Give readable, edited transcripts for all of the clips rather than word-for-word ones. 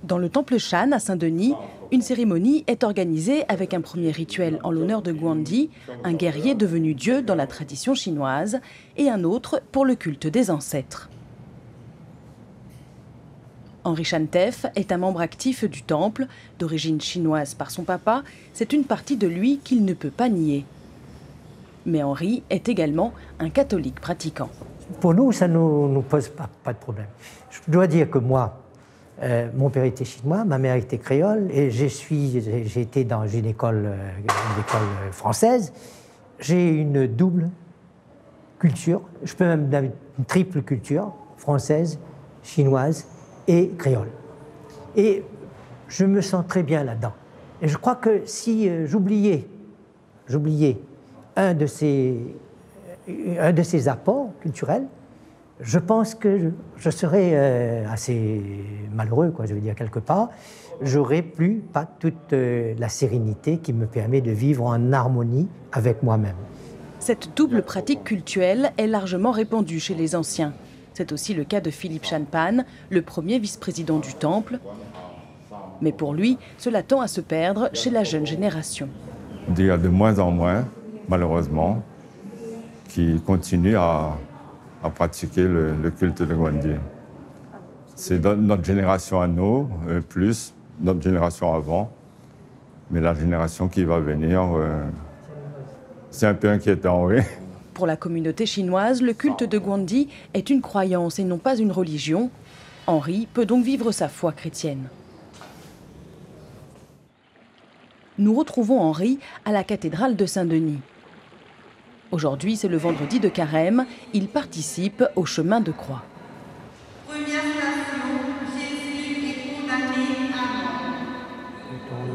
Dans le temple Shan à Saint-Denis, une cérémonie est organisée avec un premier rituel en l'honneur de Guandi, un guerrier devenu dieu dans la tradition chinoise, et un autre pour le culte des ancêtres. Henri Chantef est un membre actif du temple, d'origine chinoise par son papa. C'est une partie de lui qu'il ne peut pas nier. Mais Henri est également un catholique pratiquant. Pour nous, ça ne nous pose pas de problème. Je dois dire que moi, mon père était chinois, ma mère était créole, et j'ai été dans une école française. J'ai une double culture, je peux même dire une triple culture, française, chinoise et créole. Et je me sens très bien là-dedans. Et je crois que si j'oubliais un de ces apports culturels, je pense que je serais assez malheureux, quoi, je veux dire, quelque part. J'aurais plus pas toute la sérénité qui me permet de vivre en harmonie avec moi-même. Cette double pratique cultuelle est largement répandue chez les anciens. C'est aussi le cas de Philippe Chanpan, le premier vice-président du temple. Mais pour lui, cela tend à se perdre chez la jeune génération. Il y a de moins en moins, malheureusement, qui continuent à pratiquer le culte de Guandi. C'est notre génération à nous, plus notre génération avant, mais la génération qui va venir, c'est un peu inquiétant, oui. Pour la communauté chinoise, le culte de Guandi est une croyance et non pas une religion. Henri peut donc vivre sa foi chrétienne. Nous retrouvons Henri à la cathédrale de Saint-Denis. Aujourd'hui, c'est le vendredi de Carême. Il participe au chemin de croix. Première station, Jésus est condamné à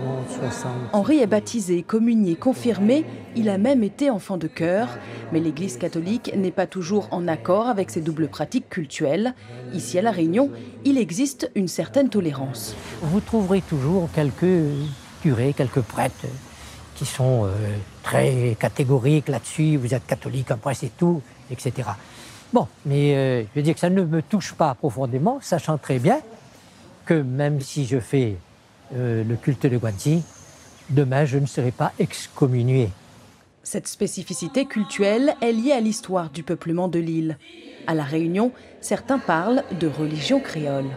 mort. Henri est baptisé, communié, confirmé. Il a même été enfant de chœur. Mais l'Église catholique n'est pas toujours en accord avec ces doubles pratiques cultuelles. Ici, à La Réunion, il existe une certaine tolérance. Vous trouverez toujours quelques curés, quelques prêtres qui sont très catégoriques là-dessus. Vous êtes catholique, après c'est tout, etc. Bon, mais je veux dire que ça ne me touche pas profondément, sachant très bien que même si je fais le culte de Guandi, demain je ne serai pas excommunié. Cette spécificité cultuelle est liée à l'histoire du peuplement de l'île. À La Réunion, certains parlent de religion créole.